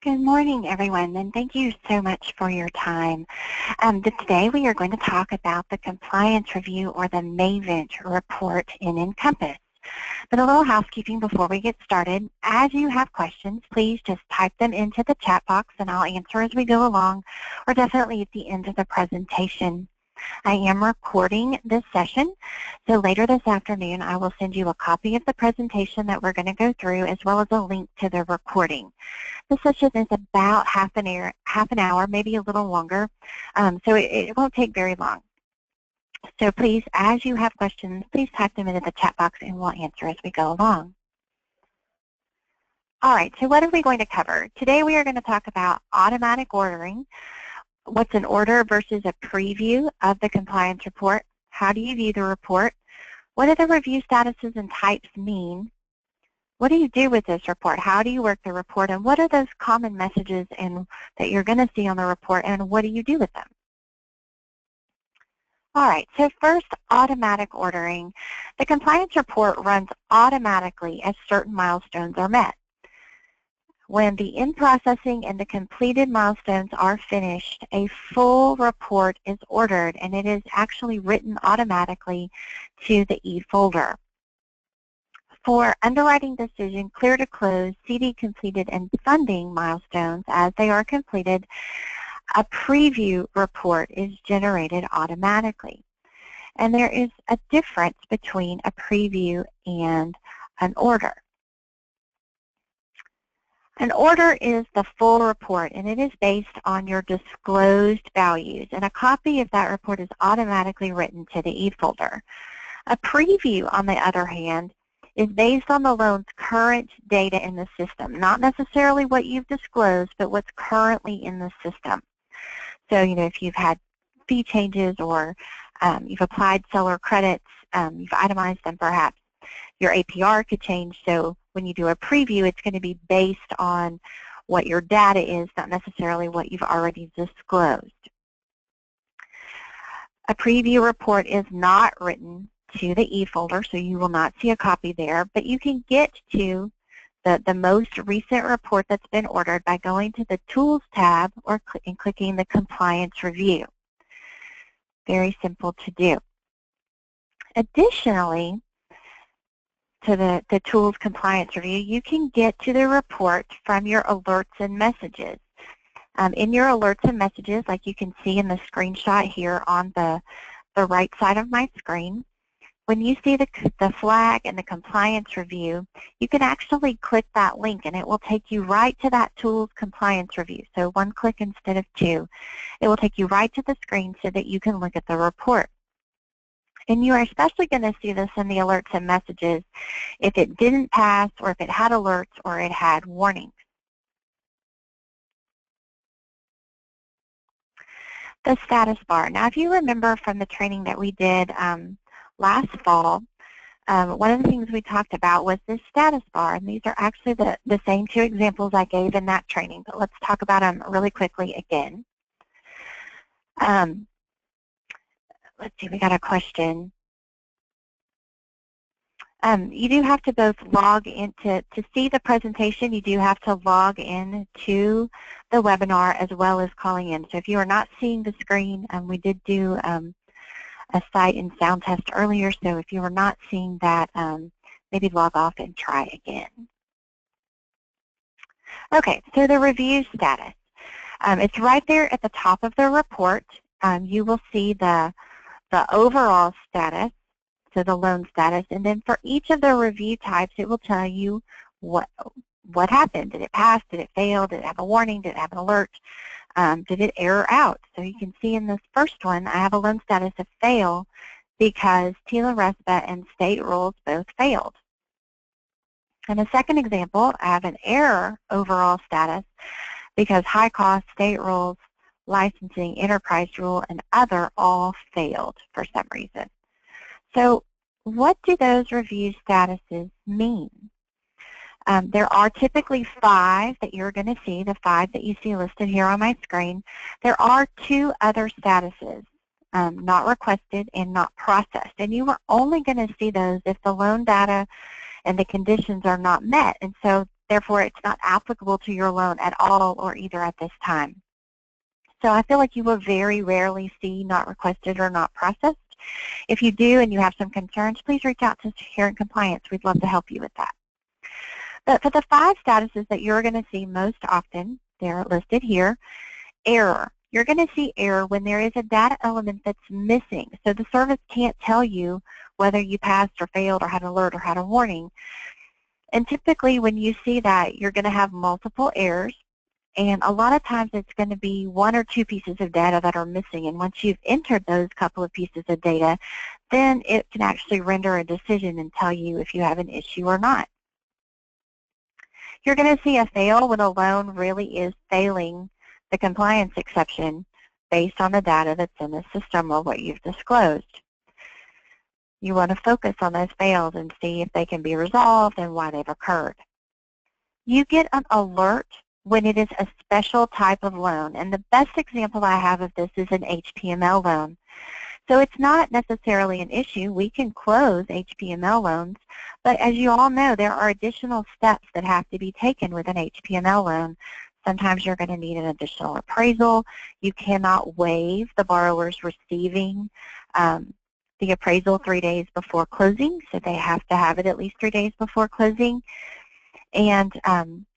Good morning, everyone, and thank you so much for your time. Today we are going to talk about the compliance review or the Mavent report in Encompass. But a little housekeeping before we get started. As you have questions, please just type them into the chat box and I'll answer as we go along, or definitely at the end of the presentation. I am recording this session, so later this afternoon I will send you a copy of the presentation that we're going to go through, as well as a link to the recording. This session is about half an hour, maybe a little longer, so it won't take very long. So please, as you have questions, please type them into the chat box and we'll answer as we go along. All right, so what are we going to cover? Today we are going to talk about automatic ordering. What's an order versus a preview of the compliance report? How do you view the report? What do the review statuses and types mean? What do you do with this report? How do you work the report? And what are those common messages that you're going to see on the report, and what do you do with them? All right, so first, automatic ordering. The compliance report runs automatically as certain milestones are met. When the in-processing and the completed milestones are finished, a full report is ordered, and it is actually written automatically to the e-folder. For underwriting decision, clear to close, CD completed, and funding milestones as they are completed, a preview report is generated automatically. And there is a difference between a preview and an order. An order is the full report, and it is based on your disclosed values, and a copy of that report is automatically written to the e-folder. A preview, on the other hand, is based on the loan's current data in the system, not necessarily what you've disclosed, but what's currently in the system. So, if you've had fee changes or you've applied seller credits, you've itemized them perhaps, your APR could change. So when you do a preview, it's going to be based on what your data is, not necessarily what you've already disclosed. A preview report is not written to the e-folder, so you will not see a copy there, but you can get to the most recent report that's been ordered by going to the Tools tab and clicking the Compliance Review. Very simple to do. Additionally, to the Tools Compliance Review, you can get to the report from your alerts and messages. In your alerts and messages, like you can see in the screenshot here on the right side of my screen, when you see the flag and the compliance review, you can actually click that link and it will take you right to that Tools Compliance Review. So one click instead of two. It will take you right to the screen so that you can look at the report. And you are especially going to see this in the alerts and messages if it didn't pass, or if it had alerts, or it had warnings. The status bar. Now, if you remember from the training that we did last fall, one of the things we talked about was this status bar, and these are actually the same two examples I gave in that training, but let's talk about them really quickly again. Let's see, we got a question. You do have to both log in to see the presentation. You do have to log in to the webinar as well as calling in. So if you are not seeing the screen, we did do a sight and sound test earlier. So if you are not seeing that, maybe log off and try again. Okay, so the review status. It's right there at the top of the report. You will see the overall status, so the loan status, and then for each of the review types, it will tell you what happened. Did it pass? Did it fail? Did it have a warning? Did it have an alert? Did it error out? So you can see in this first one, I have a loan status of fail because TILA, RESPA, and state rules both failed. In the second example, I have an error overall status because high cost, state rules, licensing, enterprise rule, and other all failed for some reason. So what do those review statuses mean? There are typically 5 that you're going to see, the 5 that you see listed here on my screen. There are 2 other statuses, not requested and not processed, and you are only going to see those if the loan data and the conditions are not met. And so Therefore, it's not applicable to your loan at all or either at this time. So I feel like you will very rarely see not requested or not processed. If you do and you have some concerns, please reach out to Secure and Compliance. We'd love to help you with that. But for the 5 statuses that you're going to see most often, they're listed here. Error. You're going to see error when there is a data element that's missing. So the service can't tell you whether you passed or failed or had an alert or had a warning. And typically when you see that, you're going to have multiple errors. And a lot of times it's going to be 1 or 2 pieces of data that are missing. And once you've entered those couple of pieces of data, then it can actually render a decision and tell you if you have an issue or not. You're going to see a fail when a loan really is failing the compliance exception based on the data that's in the system or what you've disclosed. You want to focus on those fails and see if they can be resolved and why they've occurred. You get an alert when it is a special type of loan, and the best example I have of this is an HPML loan. So it's not necessarily an issue. We can close HPML loans, but as you all know, there are additional steps that have to be taken with an HPML loan. Sometimes you're going to need an additional appraisal. You cannot waive the borrower's receiving the appraisal 3 days before closing, so they have to have it at least 3 days before closing. And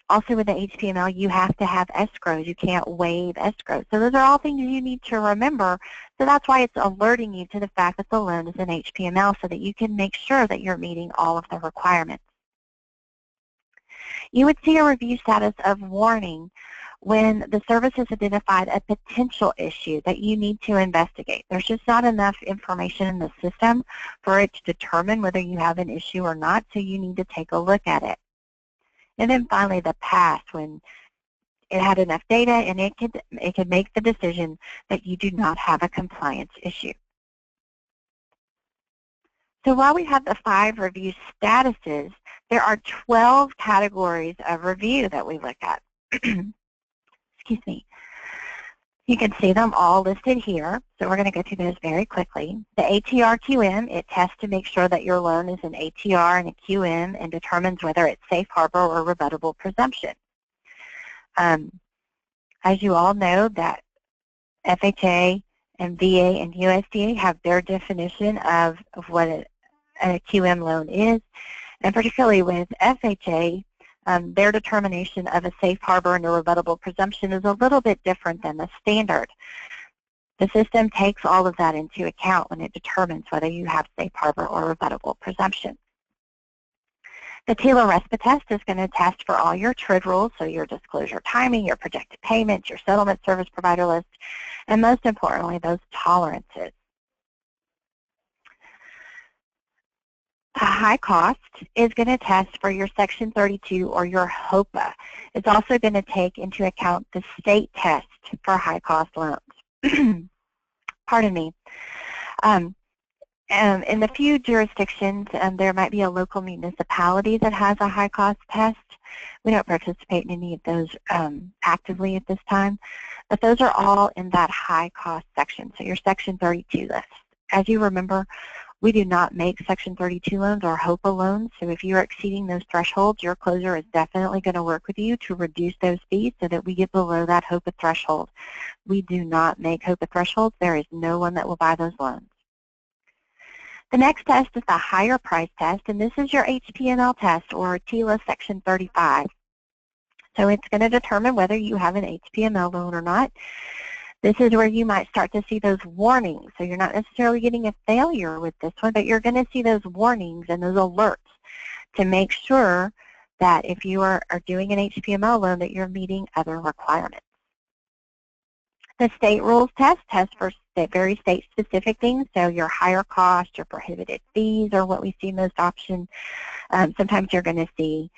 also with the HPML, you have to have escrows. You can't waive escrows. So those are all things you need to remember. So that's why it's alerting you to the fact that the loan is an HPML so that you can make sure that you're meeting all of the requirements. You would see a review status of warning when the service has identified a potential issue that you need to investigate. There's just not enough information in the system for it to determine whether you have an issue or not, so you need to take a look at it. And then finally, the pass, when it had enough data and it could make the decision that you do not have a compliance issue. So while we have the 5 review statuses, there are 12 categories of review that we look at. Excuse me. You can see them all listed here, so we're going to go through those very quickly. The ATR QM, it tests to make sure that your loan is an ATR and a QM and determines whether it's safe harbor or rebuttable presumption. As you all know, that FHA and VA and USDA have their definition of what a QM loan is, and particularly with FHA, their determination of a safe harbor and a rebuttable presumption is a little bit different than the standard. The system takes all of that into account when it determines whether you have safe harbor or rebuttable presumption. The TILA RESPA test is going to test for all your TRID rules, so your disclosure timing, your projected payments, your settlement service provider list, and most importantly, those tolerances. A high cost is going to test for your Section 32 or your HOPA. It's also going to take into account the state test for high cost loans. Pardon me. In the few jurisdictions, there might be a local municipality that has a high cost test. We don't participate in any of those actively at this time, but those are all in that high cost section, so your Section 32 list. As you remember, we do not make Section 32 loans or HOPA loans, so if you're exceeding those thresholds, your closer is definitely going to work with you to reduce those fees so that we get below that HOPA threshold. We do not make HOPA thresholds. There is no one that will buy those loans. The next test is the higher price test, and this is your HPML test or TILA Section 35. So it's going to determine whether you have an HPML loan or not. This is where you might start to see those warnings. So you're not necessarily getting a failure with this one, but you're going to see those warnings and those alerts to make sure that if you are doing an HPML loan that you're meeting other requirements. The state rules test for very state-specific things, so your higher cost, your prohibited fees are what we see most often. Sometimes you're going to see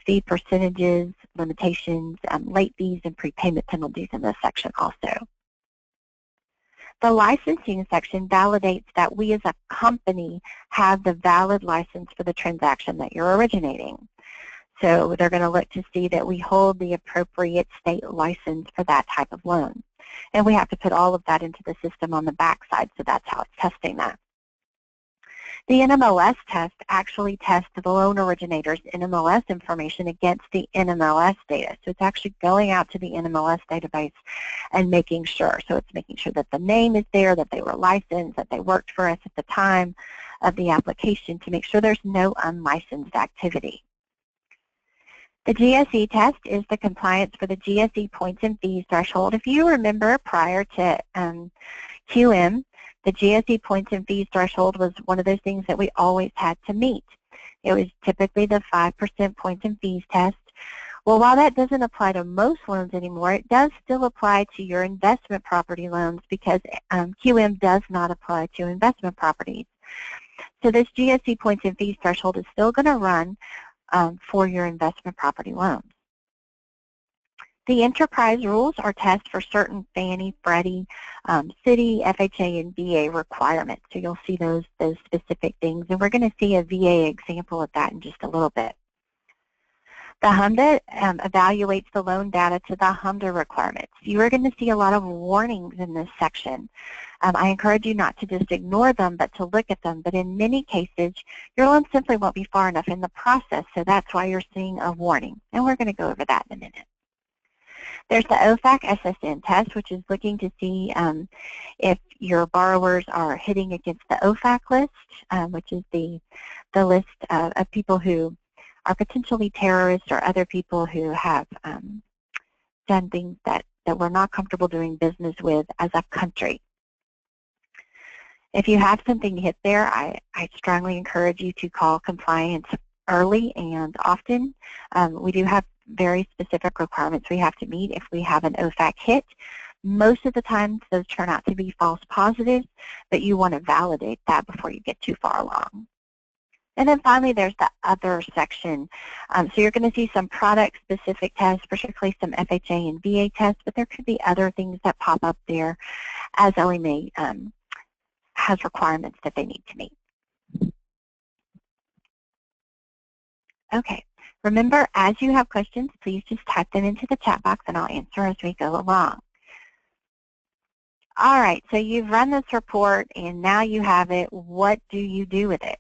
fee percentages, limitations, late fees, and prepayment penalties in this section also. The licensing section validates that we as a company have the valid license for the transaction that you're originating. So they're going to look to see that we hold the appropriate state license for that type of loan. And we have to put all of that into the system on the back side, so that's how it's testing that. The NMLS test actually tests the loan originator's NMLS information against the NMLS data. So it's actually going out to the NMLS database and making sure. So it's making sure that the name is there, that they were licensed, that they worked for us at the time of the application, to make sure there's no unlicensed activity. The GSE test is the compliance for the GSE points and fees threshold. If you remember, prior to QM, the GSE points and fees threshold was one of those things that we always had to meet. It was typically the 5% points and fees test. Well, while that doesn't apply to most loans anymore, it does still apply to your investment property loans, because QM does not apply to investment properties. So this GSE points and fees threshold is still going to run for your investment property loans. The enterprise rules are tests for certain Fannie, Freddie, Citi, FHA, and VA requirements. So you'll see those specific things, and we're going to see a VA example of that in just a little bit. The HMDA evaluates the loan data to the HMDA requirements. You are going to see a lot of warnings in this section. I encourage you not to just ignore them, but to look at them. But in many cases, your loan simply won't be far enough in the process, so that's why you're seeing a warning. And we're going to go over that in a minute. There's the OFAC SSN test, which is looking to see if your borrowers are hitting against the OFAC list, which is the list of people who are potentially terrorists or other people who have done things that we're not comfortable doing business with as a country. If you have something hit there, I strongly encourage you to call compliance early and often. We do have very specific requirements we have to meet if we have an OFAC hit. Most of the time, those turn out to be false positives, but you want to validate that before you get too far along. And then finally, there's the other section. So you're going to see some product-specific tests, particularly some FHA and VA tests, but there could be other things that pop up there as Ellie Mae has requirements that they need to meet. Okay. Remember, as you have questions, please just type them into the chat box and I'll answer as we go along. All right, so you've run this report and now you have it. What do you do with it?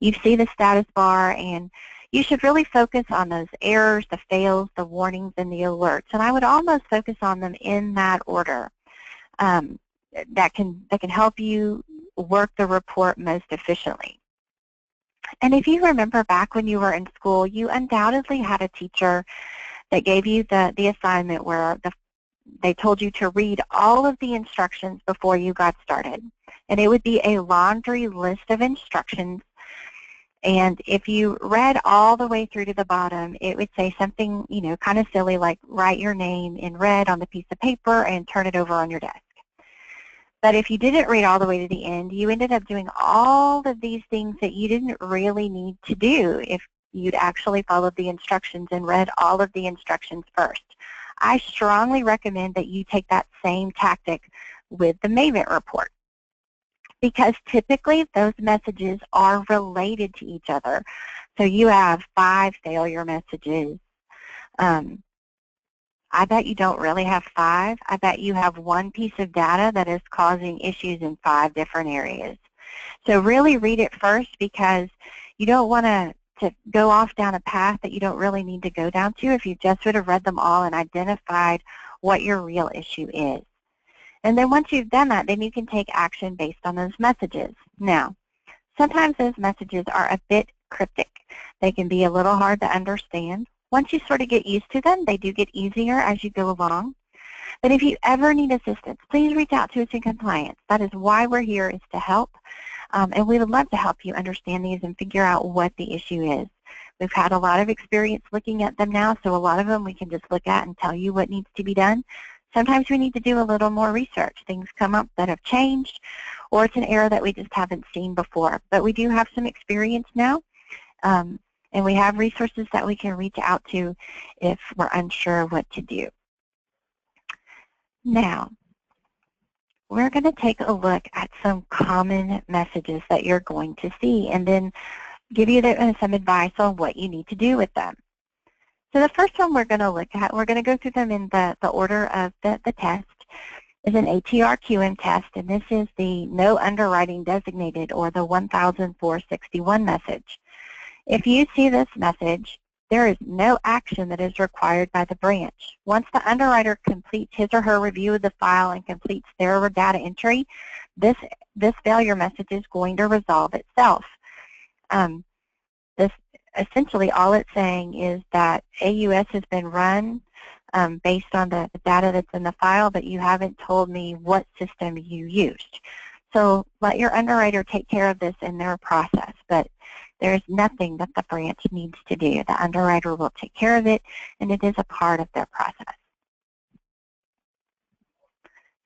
You see the status bar, and you should really focus on those errors, the fails, the warnings, and the alerts. And I would almost focus on them in that order. That can help you work the report most efficiently. And if you remember back when you were in school, you undoubtedly had a teacher that gave you the assignment where they told you to read all of the instructions before you got started. And it would be a laundry list of instructions. And if you read all the way through to the bottom, it would say something, you know, kind of silly, like write your name in red on the piece of paper and turn it over on your desk. But if you didn't read all the way to the end, you ended up doing all of these things that you didn't really need to do if you'd actually followed the instructions and read all of the instructions first. I strongly recommend that you take that same tactic with the Mavent report, because typically those messages are related to each other. So you have 5 failure messages. I bet you don't really have 5. I bet you have one piece of data that is causing issues in 5 different areas. So really read it first, because you don't want to go off down a path that you don't really need to go down to if you just would have read them all and identified what your real issue is. And then once you've done that, then you can take action based on those messages. Now, sometimes those messages are a bit cryptic. They can be a little hard to understand. Once you sort of get used to them, they do get easier as you go along. But if you ever need assistance, please reach out to us in compliance. That is why we're here, is to help. And we would love to help you understand these and figure out what the issue is. We've had a lot of experience looking at them now, so a lot of them we can just look at and tell you what needs to be done. Sometimes we need to do a little more research. Things come up that have changed, or it's an error that we just haven't seen before. But we do have some experience now, and we have resources that we can reach out to if we're unsure what to do. Now, we're going to take a look at some common messages that you're going to see, and then give you some advice on what you need to do with them. So the first one we're going to look at, we're going to go through them in the order of the test, is an ATR-QM test, and this is the no underwriting designated, or the 1461 message. If you see this message, there is no action that is required by the branch. Once the underwriter completes his or her review of the file and completes their data entry, this failure message is going to resolve itself. This essentially all it's saying is that AUS has been run based on the data that's in the file, but you haven't told me what system you used. So let your underwriter take care of this in their process, but there's nothing that the branch needs to do. The underwriter will take care of it, and it is a part of their process.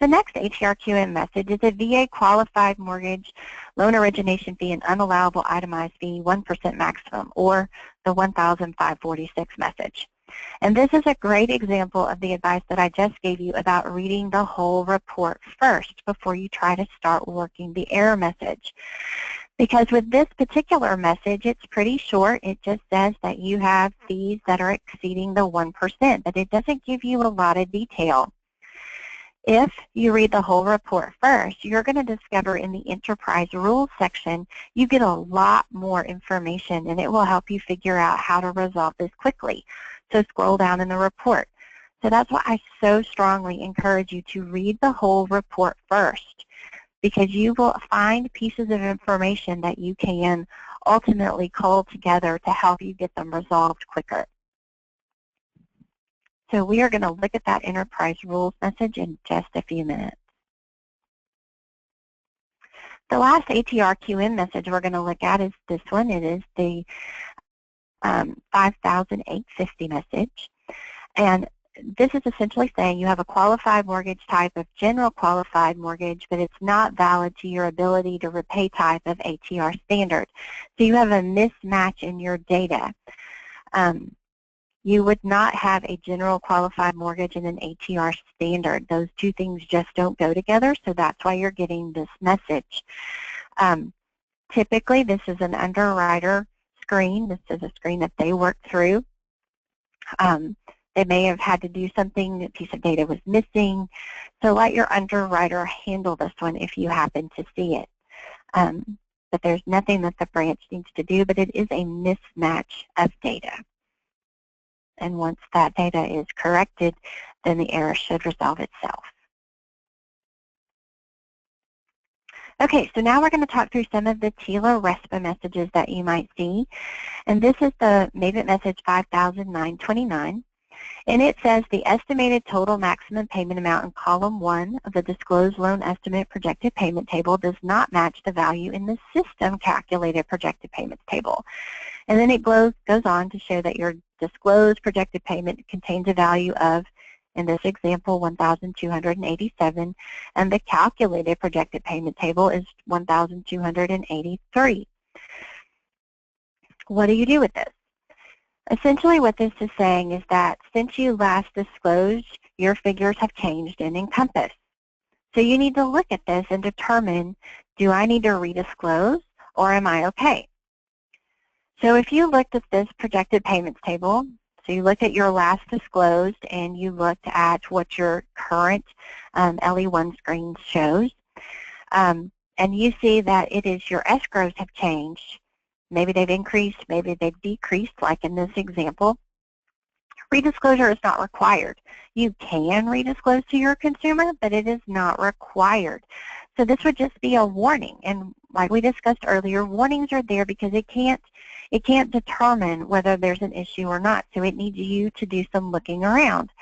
The next ATR-QM message is a VA qualified mortgage loan origination fee and unallowable itemized fee 1% maximum, or the 1546 message. And this is a great example of the advice that I just gave you about reading the whole report first before you try to start working the error message. Because with this particular message, it's pretty short. It just says that you have fees that are exceeding the 1%, but it doesn't give you a lot of detail. If you read the whole report first, you're going to discover in the Enterprise Rules section, you get a lot more information, and it will help you figure out how to resolve this quickly. So scroll down in the report. So that's why I so strongly encourage you to read the whole report first, because you will find pieces of information that you can ultimately cull together to help you get them resolved quicker. So we are going to look at that Enterprise Rules message in just a few minutes. The last ATR-QM message we're going to look at is this one. It is the 5850 message. And this is essentially saying you have a qualified mortgage type of general qualified mortgage, but it's not valid to your ability to repay type of ATR standard. So you have a mismatch in your data. You would not have a general qualified mortgage and an ATR standard. Those two things just don't go together, so that's why you're getting this message. Typically, this is an underwriter screen. This is a screen that they work through. They may have had to do something, a piece of data was missing, so let your underwriter handle this one if you happen to see it. But there's nothing that the branch needs to do, but it is a mismatch of data. And once that data is corrected, then the error should resolve itself. Okay, so now we're going to talk through some of the TILA RESPA messages that you might see. And this is the Mavent message 5929. And it says the estimated total maximum payment amount in column 1 of the disclosed loan estimate projected payment table does not match the value in the system calculated projected payments table. And then it goes on to show that your disclosed projected payment contains a value of, in this example, $1,287, and the calculated projected payment table is $1,283. What do you do with this? Essentially what this is saying is that since you last disclosed, your figures have changed in Encompass. So you need to look at this and determine, do I need to redisclose or am I okay? So if you looked at this projected payments table, so you looked at your last disclosed and you looked at what your current LE1 screen shows, and you see that it is your escrows have changed. Maybe they've increased, maybe they've decreased, like in this example. Redisclosure is not required. You can redisclose to your consumer, but it is not required. So this would just be a warning. And like we discussed earlier, warnings are there because it can't determine whether there's an issue or not. So it needs you to do some looking around.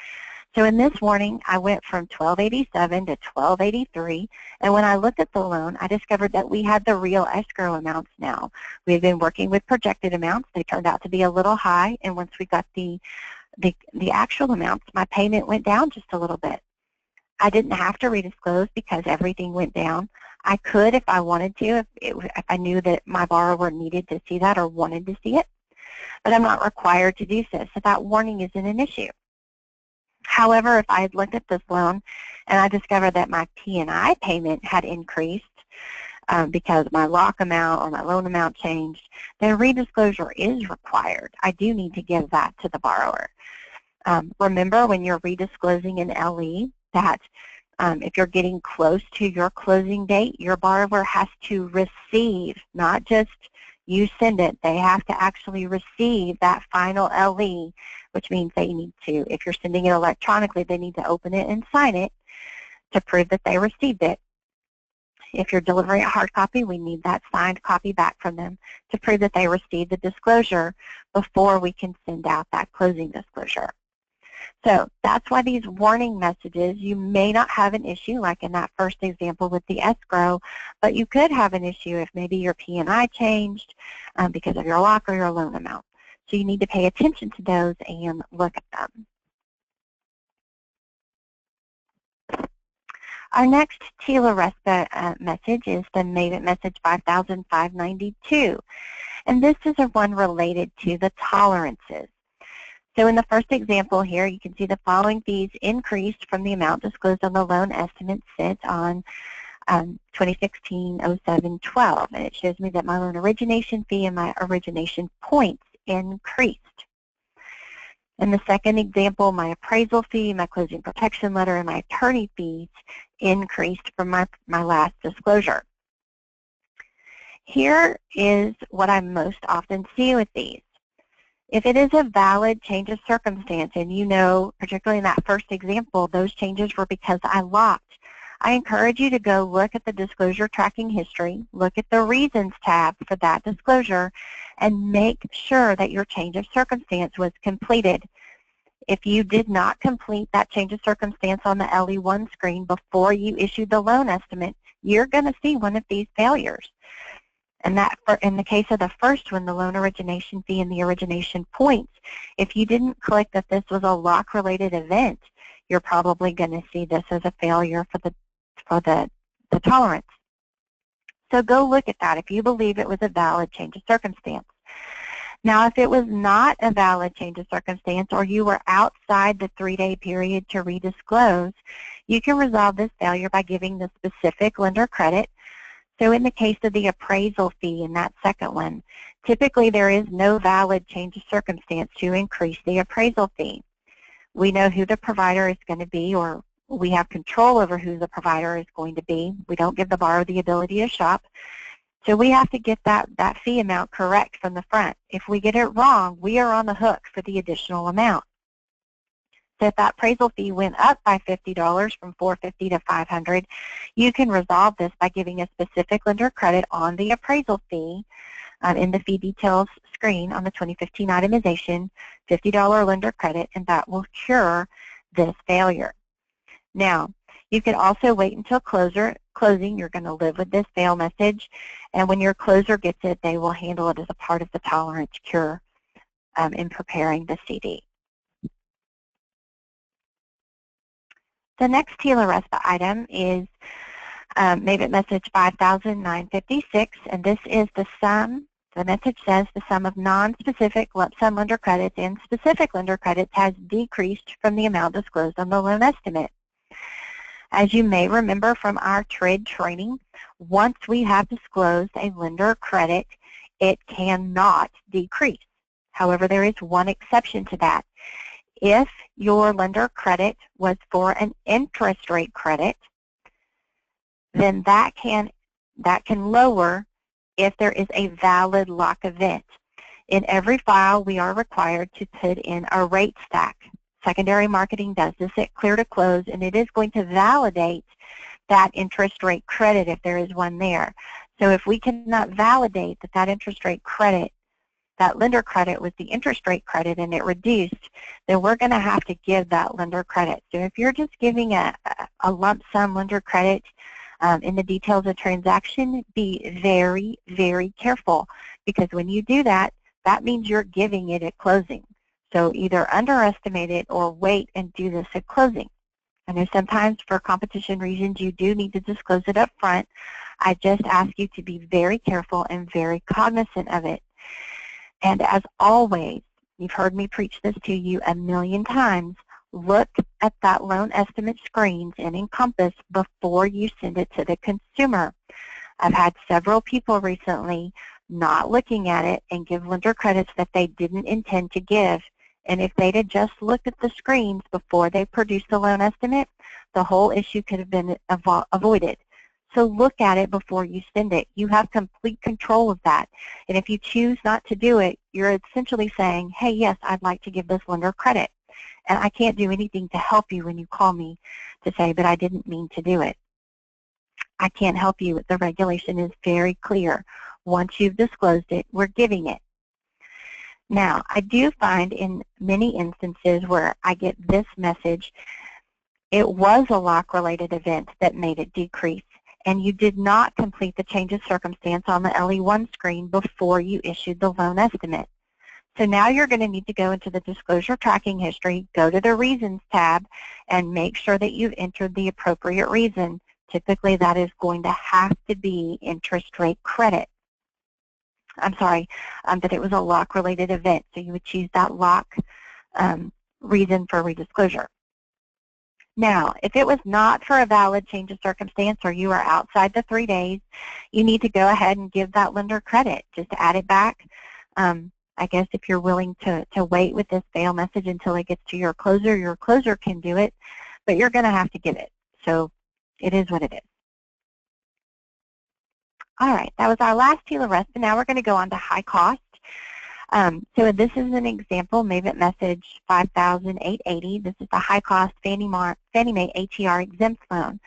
So in this warning, I went from 1287 to 1283, and when I looked at the loan, I discovered that we had the real escrow amounts now. We had been working with projected amounts. They turned out to be a little high, and once we got the actual amounts, my payment went down just a little bit. I didn't have to redisclose because everything went down. I could if I wanted to, if I knew that my borrower needed to see that or wanted to see it, but I'm not required to do so, so that warning isn't an issue. However, if I had looked at this loan and I discovered that my P&I payment had increased because my lock amount or my loan amount changed, then redisclosure is required. I do need to give that to the borrower. Remember, when you're redisclosing an LE, that If you're getting close to your closing date, your borrower has to receive, not just you send it. They have to actually receive that final LE, which means they need to, if you're sending it electronically, they need to open it and sign it to prove that they received it. If you're delivering a hard copy, we need that signed copy back from them to prove that they received the disclosure before we can send out that closing disclosure. So that's why these warning messages, you may not have an issue like in that first example with the escrow, but you could have an issue if maybe your P&I changed because of your lock or your loan amount. So you need to pay attention to those and look at them. Our next TILA RESPA message is the Mavent message 5592, and this is one related to the tolerances. So in the first example here, you can see the following fees increased from the amount disclosed on the loan estimate set on 2016-07-12, and it shows me that my loan origination fee and my origination points increased. In the second example, my appraisal fee, my closing protection letter, and my attorney fees increased from my last disclosure. Here is what I most often see with these. If it is a valid change of circumstance, and you know, particularly in that first example, those changes were because I locked, I encourage you to go look at the disclosure tracking history, look at the reasons tab for that disclosure, and make sure that your change of circumstance was completed. If you did not complete that change of circumstance on the LE1 screen before you issued the loan estimate, you're going to see one of these failures. And that, in the case of the first one, the loan origination fee and the origination points, if you didn't click that this was a lock-related event, you're probably going to see this as a failure for the tolerance. So go look at that if you believe it was a valid change of circumstance. Now, if it was not a valid change of circumstance or you were outside the 3-day period to redisclose, you can resolve this failure by giving the specific lender credit. So in the case of the appraisal fee in that second one, typically there is no valid change of circumstance to increase the appraisal fee. We know who the provider is going to be, or we have control over who the provider is going to be. We don't give the borrower the ability to shop. So we have to get that fee amount correct from the front. If we get it wrong, we are on the hook for the additional amount. So if that appraisal fee went up by $50 from $450 to $500, you can resolve this by giving a specific lender credit on the appraisal fee in the fee details screen on the 2015 itemization, $50 lender credit, and that will cure this failure. Now, you can also wait until closing. You're going to live with this fail message, and when your closer gets it, they will handle it as a part of the tolerance cure in preparing the CD. The next TILA RESPA item is Mavent message 5956, and this is the sum. The message says the sum of non-specific lump sum lender credits and specific lender credits has decreased from the amount disclosed on the loan estimate. As you may remember from our TRID training, once we have disclosed a lender credit, it cannot decrease. However, there is one exception to that. If your lender credit was for an interest rate credit, then that can lower if there is a valid lock event. In every file, we are required to put in a rate stack. Secondary marketing does this at clear to close, and it is going to validate that interest rate credit if there is one there. So if we cannot validate that interest rate credit, that lender credit was the interest rate credit and it reduced, then we're going to have to give that lender credit. So if you're just giving a lump sum lender credit in the details of transaction, be very, very careful, because when you do that, that means you're giving it at closing. So either underestimate it or wait and do this at closing. I know sometimes for competition reasons you do need to disclose it up front. I just ask you to be very careful and very cognizant of it. And as always, you've heard me preach this to you a million times, look at that loan estimate screens in Encompass before you send it to the consumer. I've had several people recently not looking at it and give lender credits that they didn't intend to give, And if they'd have just looked at the screens before they produced the loan estimate, the whole issue could have been avoided. So look at it before you send it. You have complete control of that. And if you choose not to do it, you're essentially saying, hey, yes, I'd like to give this lender credit. And I can't do anything to help you when you call me to say, but I didn't mean to do it. I can't help you. The regulation is very clear. Once you've disclosed it, we're giving it. Now, I do find in many instances where I get this message, it was a lock-related event that made it decrease, and you did not complete the change of circumstance on the LE1 screen before you issued the loan estimate. So now you're going to need to go into the disclosure tracking history, go to the reasons tab, and make sure that you've entered the appropriate reason. Typically, that is going to have to be interest rate credit. I'm sorry, that it was a lock-related event. So you would choose that lock reason for redisclosure. Now, if it was not for a valid change of circumstance or you are outside the 3 days, you need to go ahead and give that lender credit. Just add it back. I guess if you're willing to wait with this fail message until it gets to your closer can do it, but you're going to have to give it. So it is what it is. All right, that was our last TILA RESPA. Now we're going to go on to high cost. So this is an example, Mavent message 5,880. This is the high cost Fannie Mae ATR exempt loan.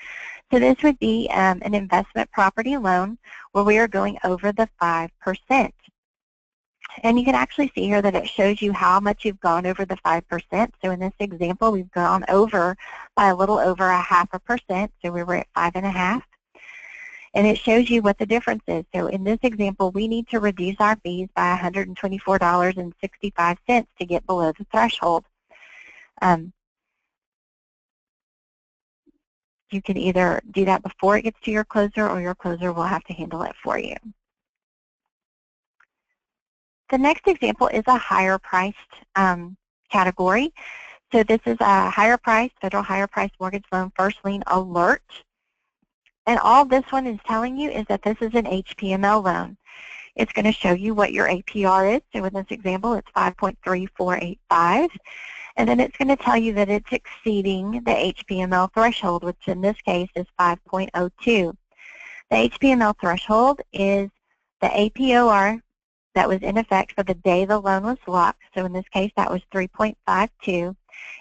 So this would be an investment property loan where we are going over the 5%. And you can actually see here that it shows you how much you've gone over the 5%. So in this example, we've gone over by a little over 0.5%. So we were at 5.5. And it shows you what the difference is. So in this example, we need to reduce our fees by $124.65 to get below the threshold. You can either do that before it gets to your closer, or your closer will have to handle it for you. The next example is a higher priced category. So this is a higher price, federal higher price mortgage loan first lien alert. And all this one is telling you is that this is an HPML loan. It's going to show you what your APR is. So in this example, it's 5.3485. And then it's going to tell you that it's exceeding the HPML threshold, which in this case is 5.02. The HPML threshold is the APOR that was in effect for the day the loan was locked. So in this case, that was 3.52.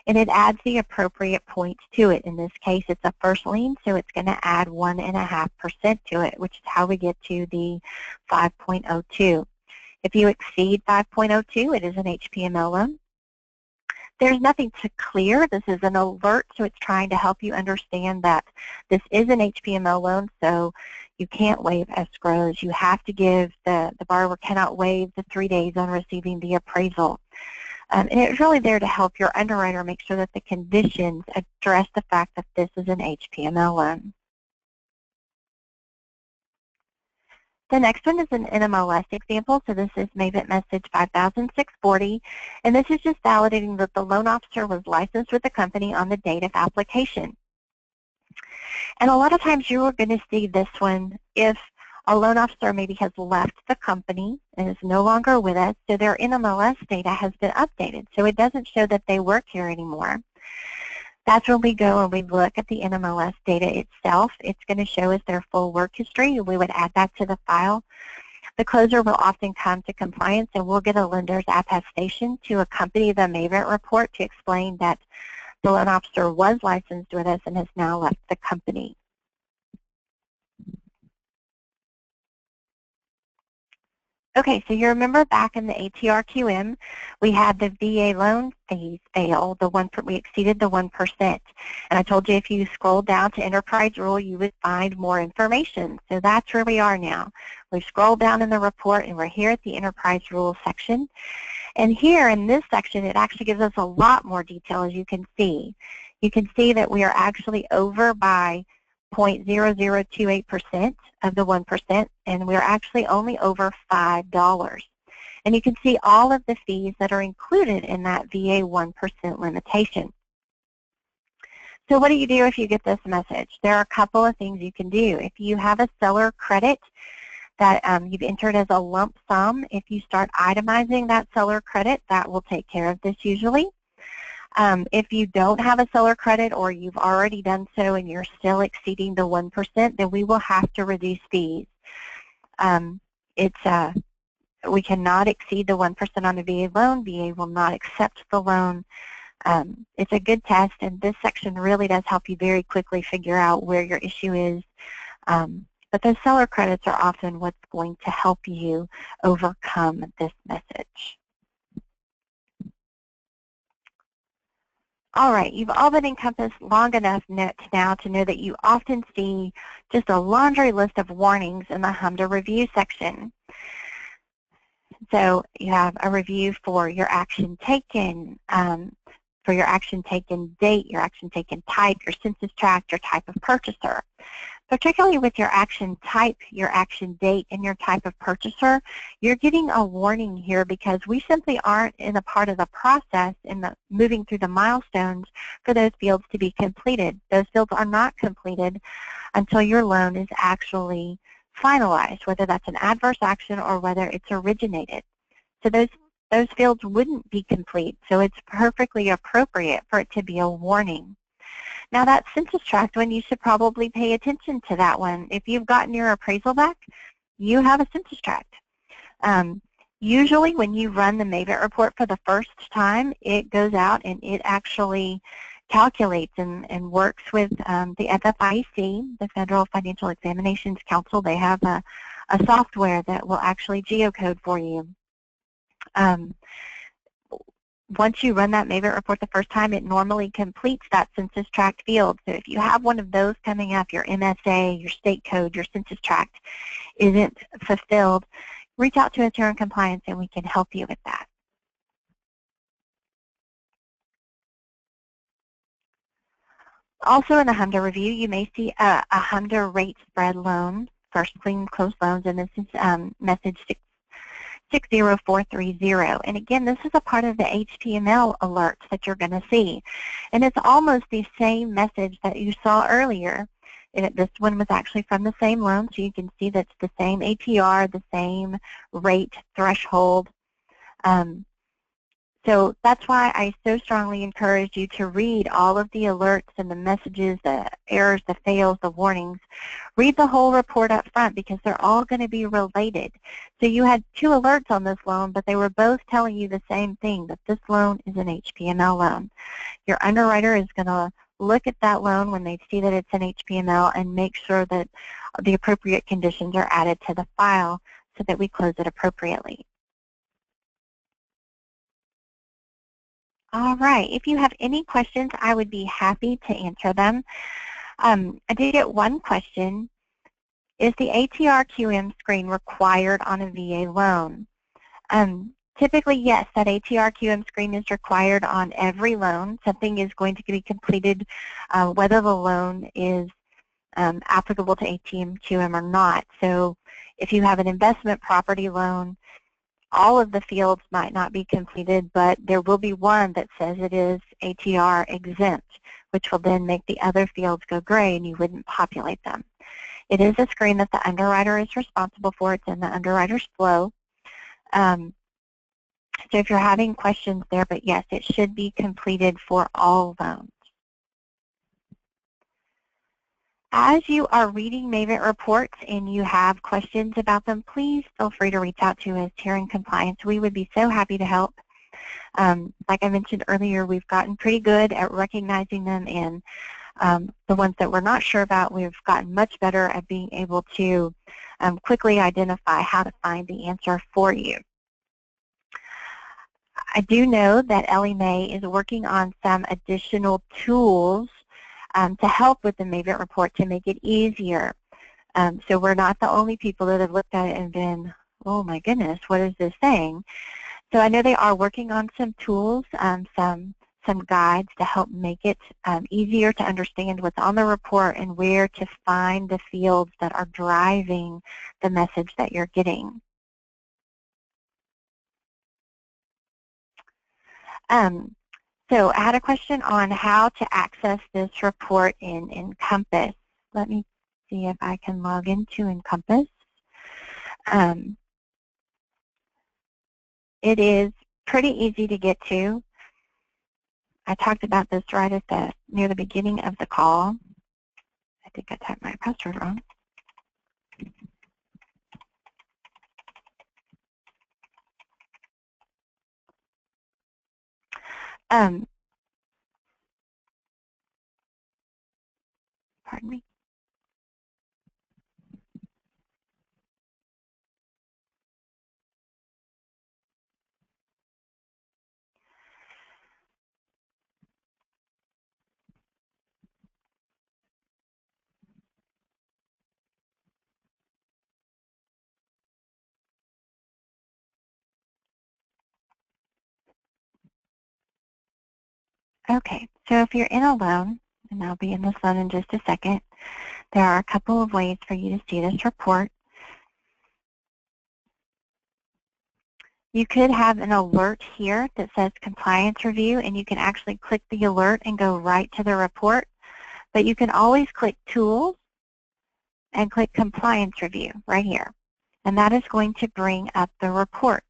And it adds the appropriate points to it. In this case, it's a first lien, so it's going to add 1.5% to it, which is how we get to the 5.02. If you exceed 5.02, it is an HPML loan. There's nothing to clear. This is an alert, so it's trying to help you understand that this is an HPML loan, so you can't waive escrows. You have to give, the borrower cannot waive the 3 days on receiving the appraisal. And it's really there to help your underwriter make sure that the conditions address the fact that this is an HPML loan. The next one is an NMLS example. So this is Mavent message 5,640. And this is just validating that the loan officer was licensed with the company on the date of application. And a lot of times you are going to see this one if a loan officer maybe has left the company and is no longer with us, so their NMLS data has been updated. So it doesn't show that they work here anymore. That's when we go and we look at the NMLS data itself. It's going to show us their full work history. We would add that to the file. The closer will often come to compliance, and we'll get a lender's attestation to accompany the Mavent report to explain that the loan officer was licensed with us and has now left the company. Okay, so you remember back in the ATR-QM, we had the VA loan fees fail, we exceeded the 1%. And I told you if you scroll down to Enterprise Rule, you would find more information. So that's where we are now. We've scrolled down in the report, and we're here at the Enterprise Rule section. And here in this section, it actually gives us a lot more detail, as you can see. You can see that we are actually over by 0.0028% of the 1%, and we're actually only over $5. And you can see all of the fees that are included in that VA 1% limitation. So what do you do if you get this message? There are a couple of things you can do. If you have a seller credit that you've entered as a lump sum. If you start itemizing that seller credit, that will take care of this usually. If you don't have a seller credit or you've already done so and you're still exceeding the 1%, then we will have to reduce fees. We cannot exceed the 1% on a VA loan. VA will not accept the loan. It's a good test, and this section really does help you very quickly figure out where your issue is. But those seller credits are often what's going to help you overcome this message. All right, you've all been Encompass long enough now to know that you often see just a laundry list of warnings in the HMDA review section. So you have a review for your action taken, for your action taken date, your action taken type, your census tract, your type of purchaser. Particularly with your action type, your action date, and your type of purchaser, you're getting a warning here because we simply aren't in a part of the process in the moving through the milestones for those fields to be completed. Those fields are not completed until your loan is actually finalized, whether that's an adverse action or whether it's originated. So those fields wouldn't be complete, so it's perfectly appropriate for it to be a warning. Now that census tract one, you should probably pay attention to that one. If you've gotten your appraisal back, you have a census tract. Usually when you run the Mavent report for the first time, it goes out and it actually calculates and works with the FFIEC, the Federal Financial Examinations Council. They have a software that will actually geocode for you. Once you run that Mavent report the first time, it normally completes that census tract field. So if you have one of those coming up, your MSA, your state code, your census tract isn't fulfilled, reach out to us here in compliance and we can help you with that. Also in the HMDA review, you may see a HMDA rate spread loan, first lien closed loans, and this is message 60430. And again, this is a part of the HTML alerts that you're going to see. And it's almost the same message that you saw earlier. This one was actually from the same loan, so you can see that's the same APR, the same rate threshold. So that's why I so strongly encourage you to read all of the alerts and the messages, the errors, the fails, the warnings. Read the whole report up front because they're all going to be related. So you had 2 alerts on this loan, but they were both telling you the same thing, that this loan is an HPML loan. Your underwriter is going to look at that loan when they see that it's an HPML and make sure that the appropriate conditions are added to the file so that we close it appropriately. All right, if you have any questions, I would be happy to answer them. I did get one question. Is the ATR-QM screen required on a VA loan? Typically, yes, that ATR-QM screen is required on every loan. Something is going to be completed whether the loan is applicable to ATM-QM or not. So if you have an investment property loan, all of the fields might not be completed, but there will be one that says it is ATR exempt, which will then make the other fields go gray and you wouldn't populate them. It is a screen that the underwriter is responsible for. It's in the underwriter's flow. So if you're having questions there, but yes, it should be completed for all loans. As you are reading Mavent reports and you have questions about them, please feel free to reach out to us here in compliance. We would be so happy to help. Like I mentioned earlier, we've gotten pretty good at recognizing them, and the ones that we're not sure about, we've gotten much better at being able to quickly identify how to find the answer for you. I do know that Ellie Mae is working on some additional tools to help with the Mavent report to make it easier. So we're not the only people that have looked at it and been, oh my goodness, what is this saying? So I know they are working on some tools, some guides to help make it easier to understand what's on the report and where to find the fields that are driving the message that you're getting. So I had a question on how to access this report in Encompass. Let me see if I can log into Encompass. It is pretty easy to get to. I talked about this right at near the beginning of the call. I think I typed my password wrong. Pardon me. Okay, so if you're in a loan, and I'll be in this loan in just a second, there are a couple of ways for you to see this report. You could have an alert here that says compliance review, and you can actually click the alert and go right to the report. But you can always click tools and click compliance review right here. And that is going to bring up the report.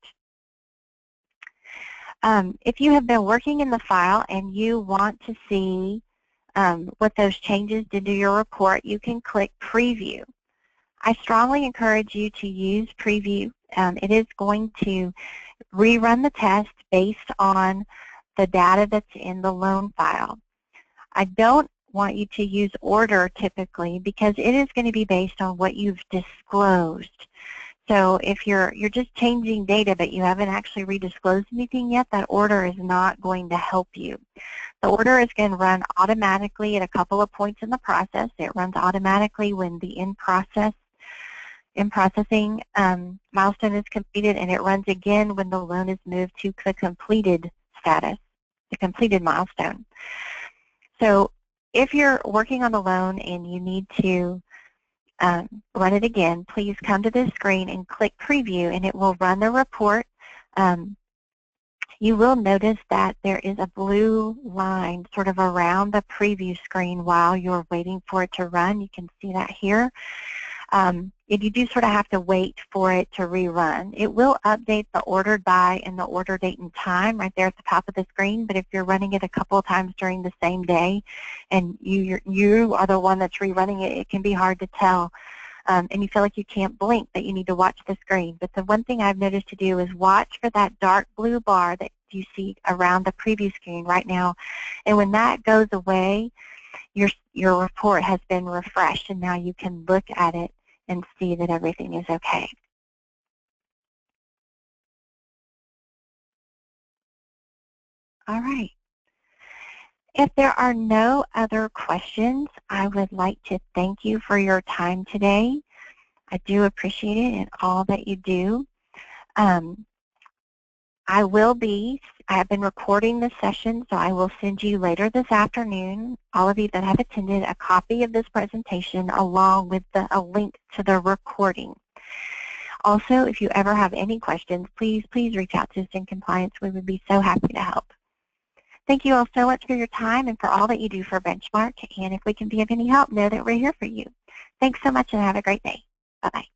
If you have been working in the file and you want to see what those changes did to your report, you can click preview. I strongly encourage you to use preview. It is going to rerun the test based on the data that's in the loan file. I don't want you to use order typically because it is going to be based on what you've disclosed. So if you're just changing data but you haven't actually redisclosed anything yet, that order is not going to help you. The order is going to run automatically at a couple of points in the process. It runs automatically when the in processing milestone is completed, and it runs again when the loan is moved to the completed status, the completed milestone. So if you're working on the loan and you need to run it again, please come to this screen and click preview, and it will run the report. You will notice that there is a blue line sort of around the preview screen while you're waiting for it to run. You can see that here. You do sort of have to wait for it to rerun. It will update the ordered by and the order date and time right there at the top of the screen, but if you're running it a couple of times during the same day and you are the one that's rerunning it, it can be hard to tell. And you feel like you can't blink, that you need to watch the screen. But the one thing I've noticed to do is watch for that dark blue bar that you see around the preview screen right now. And when that goes away, your report has been refreshed, and now you can look at it and see that everything is okay. All right. If there are no other questions, I would like to thank you for your time today. I do appreciate it and all that you do. I have been recording this session, so I will send you later this afternoon, all of you that have attended, a copy of this presentation along with a link to the recording. Also, if you ever have any questions, please reach out to us in compliance. We would be so happy to help. Thank you all so much for your time and for all that you do for Benchmark. And if we can be of any help, know that we're here for you. Thanks so much and have a great day. Bye-bye.